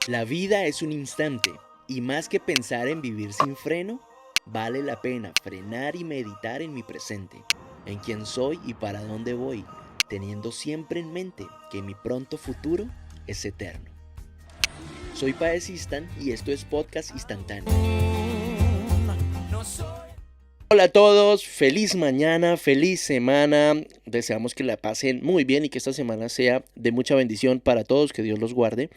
La vida es un instante, y más que pensar en vivir sin freno, vale la pena frenar y meditar en mi presente, en quién soy y para dónde voy, teniendo siempre en mente que mi pronto futuro es eterno. Soy Paesistan y esto es Podcast Instantáneo. Hola a todos, feliz mañana, feliz semana. Deseamos que la pasen muy bien y que esta semana sea de mucha bendición para todos, que Dios los guarde.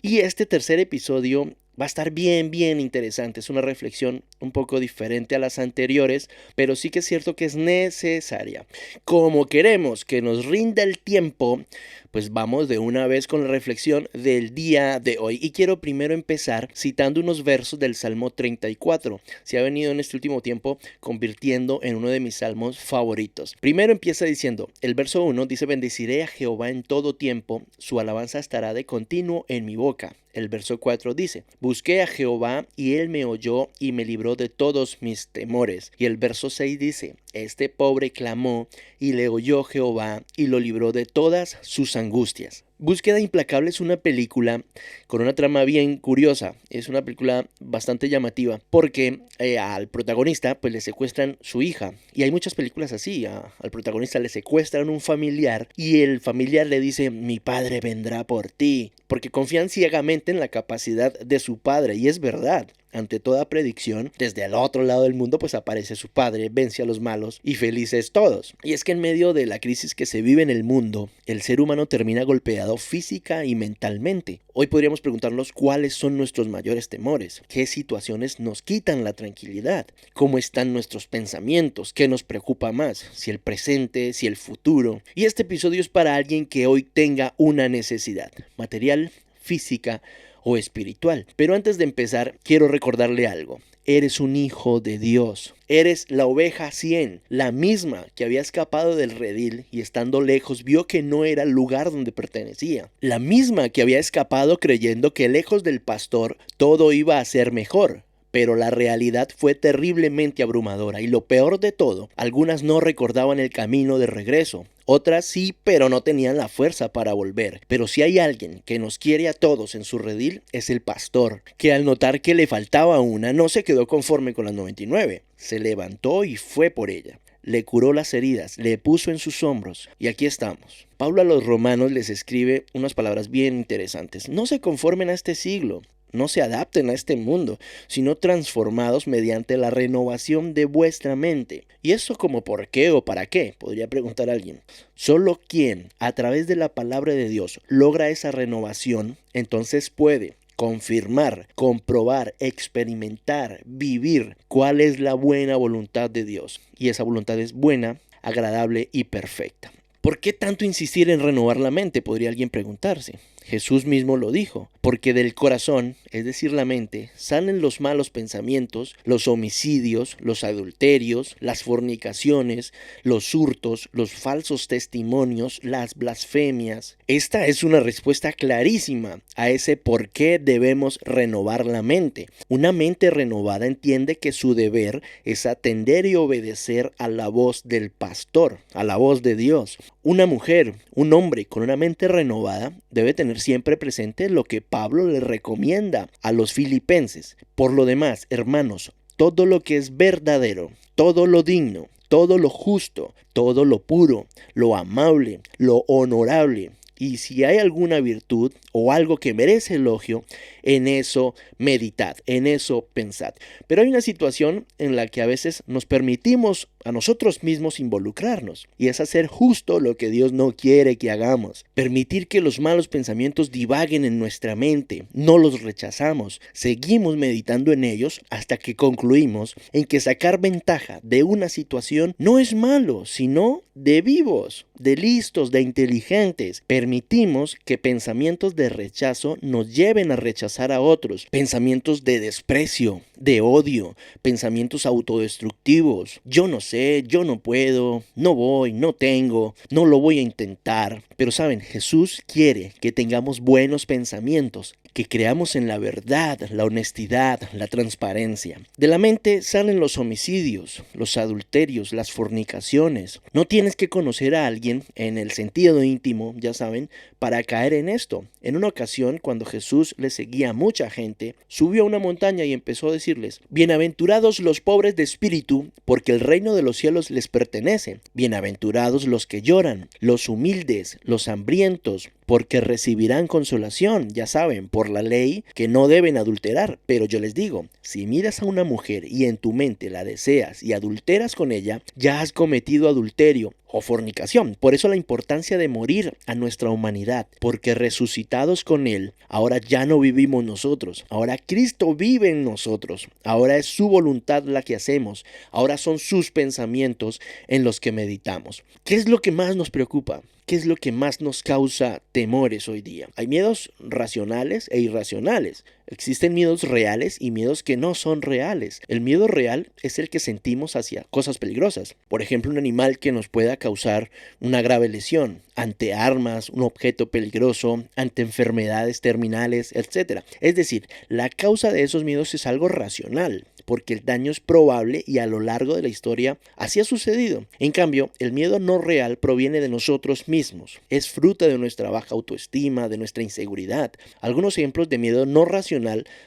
Y este tercer episodio va a estar bien interesante. Es una reflexión un poco diferente a las anteriores, pero sí que es cierto que es necesaria. Como queremos que nos rinda el tiempo, pues vamos de una vez con la reflexión del día de hoy. Y quiero primero empezar citando unos versos del Salmo 34. Se ha venido en este último tiempo convirtiendo en uno de mis salmos favoritos. Primero empieza diciendo, el verso 1 dice, bendeciré a Jehová en todo tiempo, su alabanza estará de continuo en mi boca. El verso 4 dice, busqué a Jehová y él me oyó y me libró de todos mis temores. Y el verso 6 dice, este pobre clamó y le oyó Jehová y lo libró de todas sus angustias. Búsqueda Implacable es una película con una trama bien curiosa. Es una película bastante llamativa porque al protagonista pues le secuestran su hija. Y hay muchas películas así. Al protagonista le secuestran un familiar y el familiar le dice, mi padre vendrá por ti. Porque confían ciegamente en la capacidad de su padre. Y es verdad. Ante toda predicción, desde el otro lado del mundo pues aparece su padre, vence a los malos y felices todos. Y es que en medio de la crisis que se vive en el mundo, el ser humano termina golpeado física y mentalmente. Hoy podríamos preguntarnos cuáles son nuestros mayores temores, qué situaciones nos quitan la tranquilidad, cómo están nuestros pensamientos, qué nos preocupa más, si el presente, si el futuro. Y este episodio es para alguien que hoy tenga una necesidad material, física o espiritual. Pero antes de empezar, quiero recordarle algo. Eres un hijo de Dios. Eres la oveja 100, la misma que había escapado del redil y estando lejos vio que no era el lugar donde pertenecía. La misma que había escapado creyendo que lejos del pastor todo iba a ser mejor. Pero la realidad fue terriblemente abrumadora y lo peor de todo, algunas no recordaban el camino de regreso. Otras sí, pero no tenían la fuerza para volver. Pero si hay alguien que nos quiere a todos en su redil, es el pastor, que al notar que le faltaba una, no se quedó conforme con las 99. Se levantó y fue por ella. Le curó las heridas, le puso en sus hombros, y aquí estamos. Pablo a los romanos les escribe unas palabras bien interesantes. No se conformen a este siglo. No se adapten a este mundo, sino transformados mediante la renovación de vuestra mente. ¿Y eso como por qué o para qué? Podría preguntar alguien. Solo quien, a través de la palabra de Dios, logra esa renovación, entonces puede confirmar, comprobar, experimentar, vivir cuál es la buena voluntad de Dios. Y esa voluntad es buena, agradable y perfecta. ¿Por qué tanto insistir en renovar la mente? Podría alguien preguntarse. Jesús mismo lo dijo, porque del corazón, es decir, la mente, salen los malos pensamientos, los homicidios, los adulterios, las fornicaciones, los hurtos, los falsos testimonios, las blasfemias. Esta es una respuesta clarísima a ese por qué debemos renovar la mente. Una mente renovada entiende que su deber es atender y obedecer a la voz del pastor, a la voz de Dios. Una mujer, un hombre con una mente renovada debe tener siempre presente lo que Pablo le recomienda a los filipenses. Por lo demás, hermanos, todo lo que es verdadero, todo lo digno, todo lo justo, todo lo puro, lo amable, lo honorable, y si hay alguna virtud o algo que merece elogio, en eso meditad, en eso pensad. Pero hay una situación en la que a veces nos permitimos a nosotros mismos involucrarnos, y es hacer justo lo que Dios no quiere que hagamos. Permitir que los malos pensamientos divaguen en nuestra mente, no los rechazamos, seguimos meditando en ellos hasta que concluimos en que sacar ventaja de una situación no es malo, sino de vivos, de listos, de inteligentes. Permitimos que pensamientos de rechazo nos lleven a rechazar a otros, pensamientos de desprecio, de odio, pensamientos autodestructivos. Yo no sé, yo no puedo, no voy, no tengo, no lo voy a intentar. Pero saben, Jesús quiere que tengamos buenos pensamientos, que creamos en la verdad, la honestidad, la transparencia. De la mente salen los homicidios, los adulterios, las fornicaciones. No tienes que conocer a alguien en el sentido íntimo, ya saben, para caer en esto. En una ocasión, cuando Jesús le seguía a mucha gente, subió a una montaña y empezó a decirles: bienaventurados los pobres de espíritu, porque el reino de los cielos les pertenece. Bienaventurados los que lloran, los humildes, los hambrientos, porque recibirán consolación. Ya saben, por la ley, que no deben adulterar. Pero yo les digo, si miras a una mujer y en tu mente la deseas y adulteras con ella, ya has cometido adulterio o fornicación. Por eso la importancia de morir a nuestra humanidad, porque resucitados con Él, ahora ya no vivimos nosotros, ahora Cristo vive en nosotros, ahora es su voluntad la que hacemos, ahora son sus pensamientos en los que meditamos. ¿Qué es lo que más nos preocupa? ¿Qué es lo que más nos causa temores hoy día? Hay miedos racionales e irracionales. Existen miedos reales y miedos que no son reales. El miedo real es el que sentimos hacia cosas peligrosas. Por ejemplo, un animal que nos pueda causar una grave lesión, ante armas, un objeto peligroso, ante enfermedades terminales, etc. Es decir, la causa de esos miedos es algo racional, porque el daño es probable y a lo largo de la historia así ha sucedido. En cambio, el miedo no real proviene de nosotros mismos. Es fruto de nuestra baja autoestima, de nuestra inseguridad. Algunos ejemplos de miedo no racional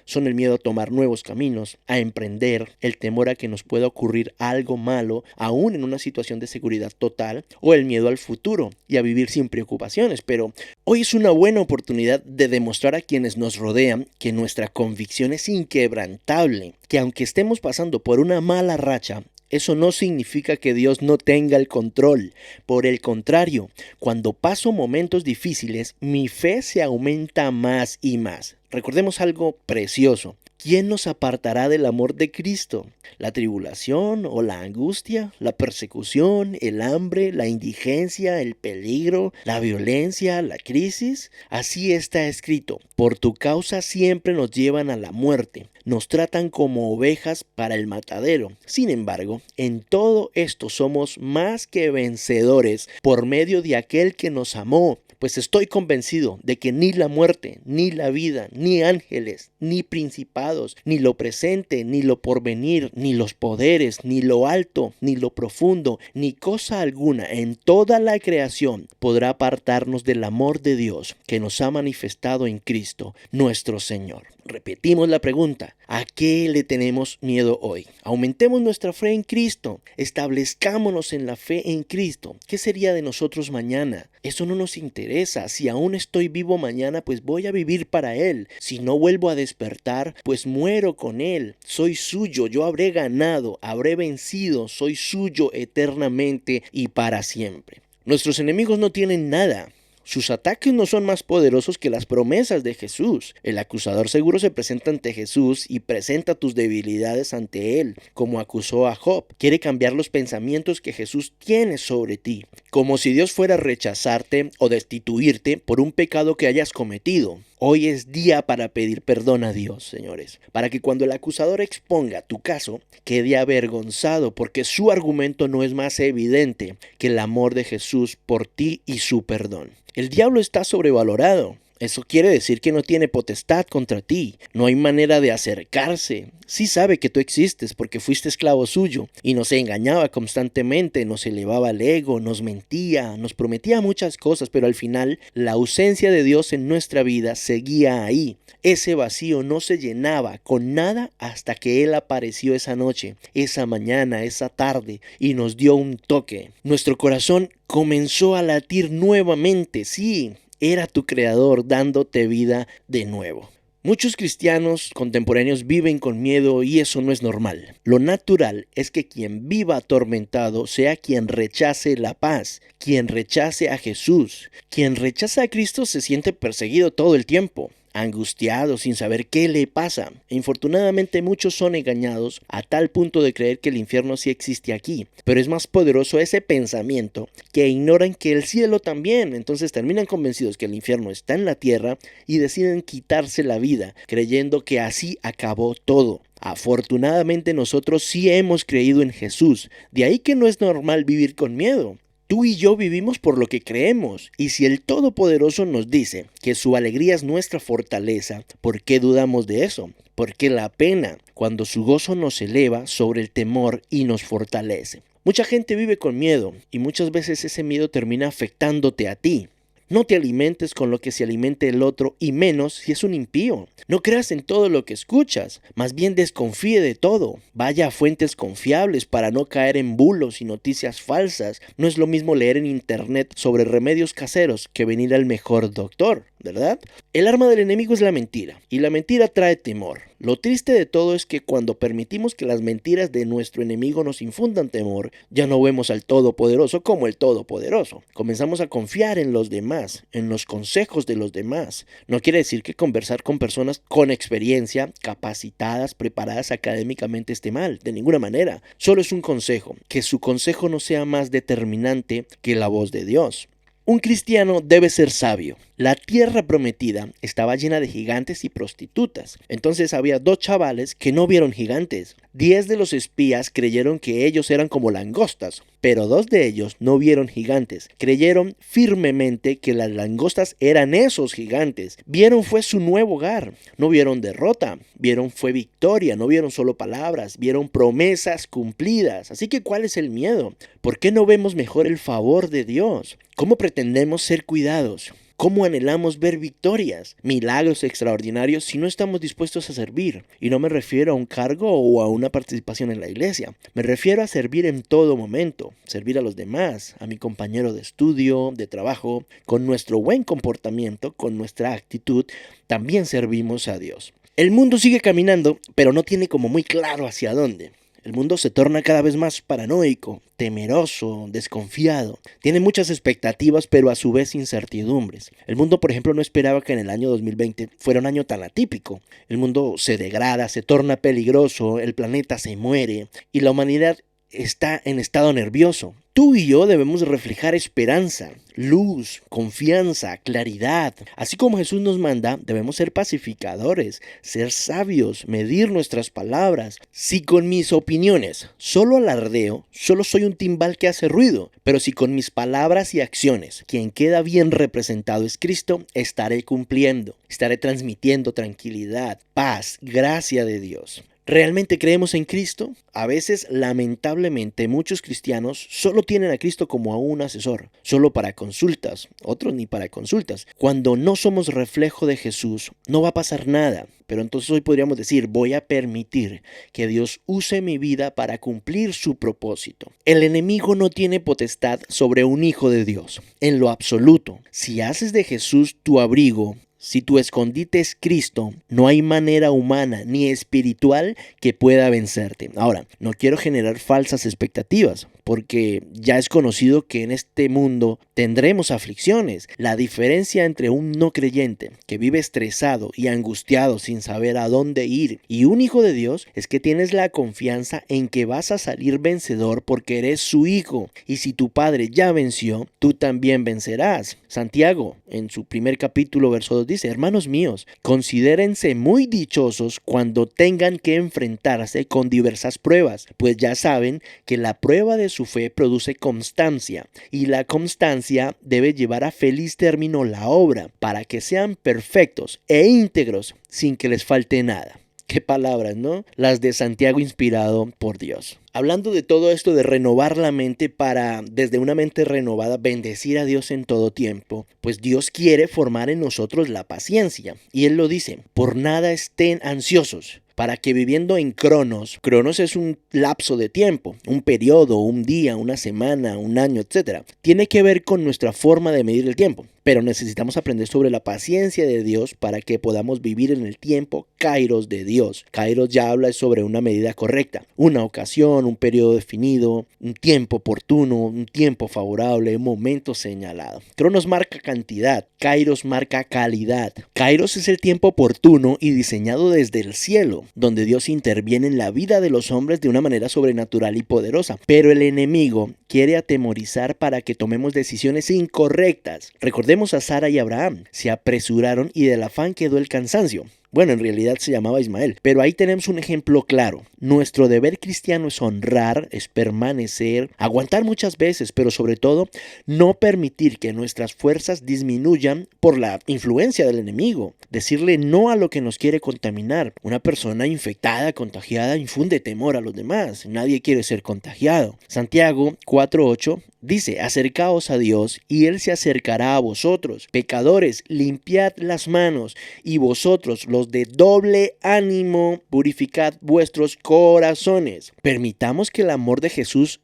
son el miedo a tomar nuevos caminos, a emprender, el temor a que nos pueda ocurrir algo malo, aún en una situación de seguridad total, o el miedo al futuro y a vivir sin preocupaciones. Pero hoy es una buena oportunidad de demostrar a quienes nos rodean que nuestra convicción es inquebrantable, que aunque estemos pasando por una mala racha, eso no significa que Dios no tenga el control. Por el contrario, cuando paso momentos difíciles, mi fe se aumenta más y más. Recordemos algo precioso. ¿Quién nos apartará del amor de Cristo? ¿La tribulación o la angustia? ¿La persecución? ¿El hambre? ¿La indigencia? ¿El peligro? ¿La violencia? ¿La crisis? Así está escrito. Por tu causa siempre nos llevan a la muerte. Nos tratan como ovejas para el matadero. Sin embargo, en todo esto somos más que vencedores por medio de aquel que nos amó. Pues estoy convencido de que ni la muerte, ni la vida, ni ángeles, ni principados, ni lo presente, ni lo porvenir, ni los poderes, ni lo alto, ni lo profundo, ni cosa alguna en toda la creación podrá apartarnos del amor de Dios que nos ha manifestado en Cristo, nuestro Señor. Repetimos la pregunta: ¿a qué le tenemos miedo hoy? Aumentemos nuestra fe en Cristo, establezcámonos en la fe en Cristo. ¿Qué sería de nosotros mañana? Eso no nos interesa. Si aún estoy vivo mañana, pues voy a vivir para Él. Si no vuelvo a despertar, pues muero con Él. Soy suyo, yo habré ganado, habré vencido, soy suyo eternamente y para siempre. Nuestros enemigos no tienen nada. Sus ataques no son más poderosos que las promesas de Jesús. El acusador seguro se presenta ante Jesús y presenta tus debilidades ante Él, como acusó a Job. Quiere cambiar los pensamientos que Jesús tiene sobre ti, como si Dios fuera a rechazarte o destituirte por un pecado que hayas cometido. Hoy es día para pedir perdón a Dios, señores, para que cuando el acusador exponga tu caso, quede avergonzado, porque su argumento no es más evidente que el amor de Jesús por ti y su perdón. El diablo está sobrevalorado. Eso quiere decir que no tiene potestad contra ti. No hay manera de acercarse. Sí sabe que tú existes porque fuiste esclavo suyo y nos engañaba constantemente, nos elevaba el ego, nos mentía, nos prometía muchas cosas, pero al final la ausencia de Dios en nuestra vida seguía ahí. Ese vacío no se llenaba con nada hasta que Él apareció esa noche, esa mañana, esa tarde y nos dio un toque. Nuestro corazón comenzó a latir nuevamente, sí. Era tu creador dándote vida de nuevo. Muchos cristianos contemporáneos viven con miedo y eso no es normal. Lo natural es que quien viva atormentado sea quien rechace la paz, quien rechace a Jesús. Quien rechaza a Cristo se siente perseguido todo el tiempo, angustiado sin saber qué le pasa. Infortunadamente muchos son engañados a tal punto de creer que el infierno sí existe aquí, pero es más poderoso ese pensamiento que ignoran que el cielo también. Entonces terminan convencidos que el infierno está en la tierra y deciden quitarse la vida creyendo que así acabó todo. Afortunadamente nosotros sí hemos creído en Jesús, de ahí que no es normal vivir con miedo. Tú y yo vivimos por lo que creemos, y si el Todopoderoso nos dice que su alegría es nuestra fortaleza, ¿por qué dudamos de eso? ¿Por qué la pena cuando su gozo nos eleva sobre el temor y nos fortalece? Mucha gente vive con miedo, y muchas veces ese miedo termina afectándote a ti. No te alimentes con lo que se alimente el otro, y menos si es un impío. No creas en todo lo que escuchas, más bien desconfíe de todo. Vaya a fuentes confiables para no caer en bulos y noticias falsas. No es lo mismo leer en internet sobre remedios caseros que venir al mejor doctor, ¿verdad? El arma del enemigo es la mentira, y la mentira trae temor. Lo triste de todo es que cuando permitimos que las mentiras de nuestro enemigo nos infundan temor, ya no vemos al Todopoderoso como el Todopoderoso. Comenzamos a confiar en los demás, en los consejos de los demás. No quiere decir que conversar con personas con experiencia, capacitadas, preparadas académicamente esté mal, de ninguna manera. Solo es un consejo, que su consejo no sea más determinante que la voz de Dios. Un cristiano debe ser sabio. La tierra prometida estaba llena de gigantes y prostitutas. Entonces había 2 chavales que no vieron gigantes. 10 de los espías creyeron que ellos eran como langostas, pero 2 de ellos no vieron gigantes. Creyeron firmemente que las langostas eran esos gigantes. Vieron fue su nuevo hogar. No vieron derrota, vieron fue victoria. No vieron solo palabras, vieron promesas cumplidas. Así que ¿cuál es el miedo? ¿Por qué no vemos mejor el favor de Dios? ¿Cómo pretendemos ser cuidados? ¿Cómo anhelamos ver victorias, milagros extraordinarios si no estamos dispuestos a servir? Y no me refiero a un cargo o a una participación en la iglesia. Me refiero a servir en todo momento, servir a los demás, a mi compañero de estudio, de trabajo. Con nuestro buen comportamiento, con nuestra actitud, también servimos a Dios. El mundo sigue caminando, pero no tiene como muy claro hacia dónde. El mundo se torna cada vez más paranoico, temeroso, desconfiado. Tiene muchas expectativas, pero a su vez incertidumbres. El mundo, por ejemplo, no esperaba que en el año 2020 fuera un año tan atípico. El mundo se degrada, se torna peligroso, el planeta se muere y la humanidad está en estado nervioso. Tú y yo debemos reflejar esperanza, luz, confianza, claridad. Así como Jesús nos manda, debemos ser pacificadores, ser sabios, medir nuestras palabras. Si con mis opiniones solo alardeo, solo soy un timbal que hace ruido. Pero si con mis palabras y acciones, quien queda bien representado es Cristo, estaré cumpliendo, estaré transmitiendo tranquilidad, paz, gracia de Dios. ¿Realmente creemos en Cristo? A veces, lamentablemente, muchos cristianos solo tienen a Cristo como a un asesor, solo para consultas, otros ni para consultas. Cuando no somos reflejo de Jesús, no va a pasar nada. Pero entonces hoy podríamos decir, voy a permitir que Dios use mi vida para cumplir su propósito. El enemigo no tiene potestad sobre un hijo de Dios, en lo absoluto. Si haces de Jesús tu abrigo, si tu escondite es Cristo, no hay manera humana ni espiritual que pueda vencerte. Ahora, no quiero generar falsas expectativas, porque ya es conocido que en este mundo tendremos aflicciones. La diferencia entre un no creyente que vive estresado y angustiado sin saber a dónde ir y un hijo de Dios es que tienes la confianza en que vas a salir vencedor porque eres su hijo. Y si tu padre ya venció, tú también vencerás. Santiago, en su primer capítulo, verso 2, dice: hermanos míos, considérense muy dichosos cuando tengan que enfrentarse con diversas pruebas, pues ya saben que la prueba de su fe produce constancia, y la constancia debe llevar a feliz término la obra, para que sean perfectos e íntegros sin que les falte nada. Qué palabras, ¿no? Las de Santiago inspirado por Dios. Hablando de todo esto de renovar la mente para, desde una mente renovada, bendecir a Dios en todo tiempo, pues Dios quiere formar en nosotros la paciencia. Y Él lo dice: por nada estén ansiosos, para que viviendo en cronos es un lapso de tiempo, un periodo, un día, una semana, un año, etc. Tiene que ver con nuestra forma de medir el tiempo. Pero necesitamos aprender sobre la paciencia de Dios para que podamos vivir en el tiempo kairos de Dios. Kairos ya habla sobre una medida correcta, una ocasión, un periodo definido, un tiempo oportuno, un tiempo favorable, un momento señalado. Cronos marca cantidad, kairos marca calidad. Kairos es el tiempo oportuno y diseñado desde el cielo, donde Dios interviene en la vida de los hombres de una manera sobrenatural y poderosa. Pero el enemigo quiere atemorizar para que tomemos decisiones incorrectas. Recordemos a Sara y Abraham, se apresuraron y del afán quedó el cansancio. Bueno, en realidad se llamaba Ismael, pero ahí tenemos un ejemplo claro. Nuestro deber cristiano es honrar, es permanecer, aguantar muchas veces, pero sobre todo no permitir que nuestras fuerzas disminuyan por la influencia del enemigo. Decirle no a lo que nos quiere contaminar. Una persona infectada, contagiada, infunde temor a los demás. Nadie quiere ser contagiado. Santiago 4:8 dice: acercaos a Dios y Él se acercará a vosotros. Pecadores, limpiad las manos, y vosotros, los de doble ánimo, purificad vuestros corazones. Permitamos que el amor de Jesús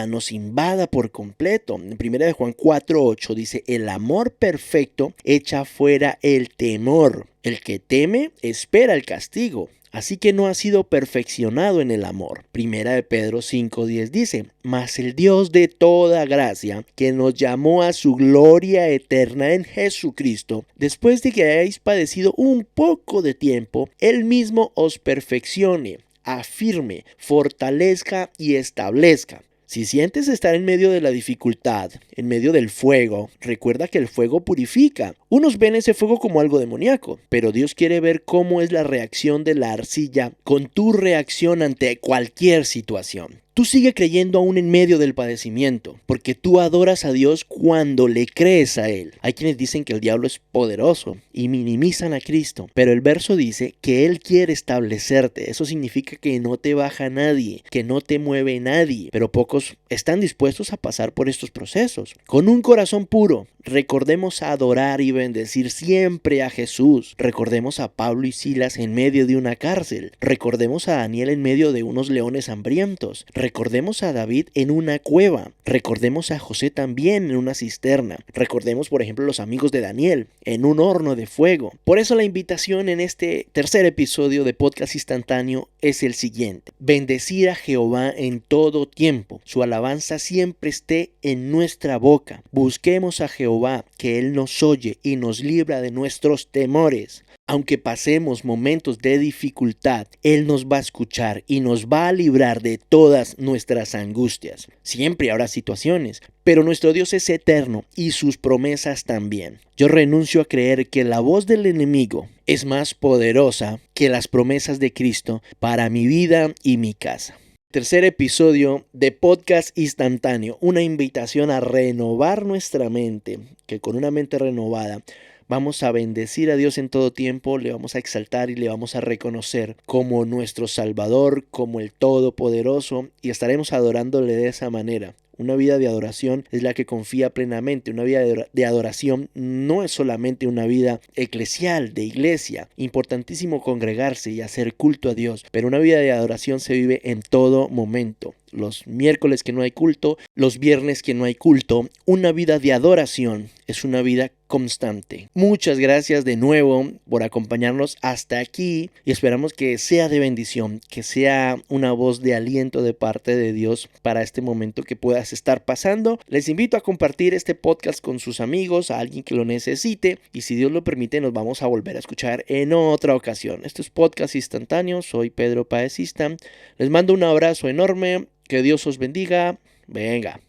nos invada por completo. En 1 Juan 4:8 dice: el amor perfecto echa fuera el temor. El que teme espera el castigo. Así que no ha sido perfeccionado en el amor. 1 Pedro 5:10 dice: mas el Dios de toda gracia, que nos llamó a su gloria eterna en Jesucristo, después de que hayáis padecido un poco de tiempo, Él mismo os perfeccione, afirme, fortalezca y establezca. Si sientes estar en medio de la dificultad, en medio del fuego, recuerda que el fuego purifica. Unos ven ese fuego como algo demoníaco, pero Dios quiere ver cómo es la reacción de la arcilla con tu reacción ante cualquier situación. Tú sigue creyendo aún en medio del padecimiento, porque tú adoras a Dios cuando le crees a Él. Hay quienes dicen que el diablo es poderoso y minimizan a Cristo, pero el verso dice que Él quiere establecerte. Eso significa que no te baja nadie, que no te mueve nadie, pero pocos están dispuestos a pasar por estos procesos. Con un corazón puro, recordemos adorar y bendecir siempre a Jesús. Recordemos a Pablo y Silas en medio de una cárcel. Recordemos a Daniel en medio de unos leones hambrientos. Recordemos a David en una cueva. Recordemos a José también en una cisterna. Recordemos, por ejemplo, los amigos de Daniel en un horno de fuego. Por eso la invitación en este tercer episodio de Podcast Instantáneo es el siguiente: bendecir a Jehová en todo tiempo. Su alabanza siempre esté en nuestra boca. Busquemos a Jehová, que Él nos oye y nos libra de nuestros temores. Aunque pasemos momentos de dificultad, Él nos va a escuchar y nos va a librar de todas nuestras angustias. Siempre habrá situaciones, pero nuestro Dios es eterno y sus promesas también. Yo renuncio a creer que la voz del enemigo es más poderosa que las promesas de Cristo para mi vida y mi casa. Tercer episodio de Podcast Instantáneo, una invitación a renovar nuestra mente, que con una mente renovada vamos a bendecir a Dios en todo tiempo, le vamos a exaltar y le vamos a reconocer como nuestro Salvador, como el Todopoderoso, y estaremos adorándole de esa manera. Una vida de adoración es la que confía plenamente. Una vida de adoración no es solamente una vida eclesial, de iglesia. Importantísimo congregarse y hacer culto a Dios, pero una vida de adoración se vive en todo momento. Los miércoles que no hay culto, los viernes que no hay culto. Una vida de adoración es una vida constante. Muchas gracias de nuevo por acompañarnos hasta aquí y esperamos que sea de bendición, que sea una voz de aliento de parte de Dios para este momento que puedas estar pasando. Les invito a compartir este podcast con sus amigos, a alguien que lo necesite, y si Dios lo permite nos vamos a volver a escuchar en otra ocasión. Esto es Podcast Instantáneo, soy Pedro Paecista. Les mando un abrazo enorme, que Dios os bendiga. Venga.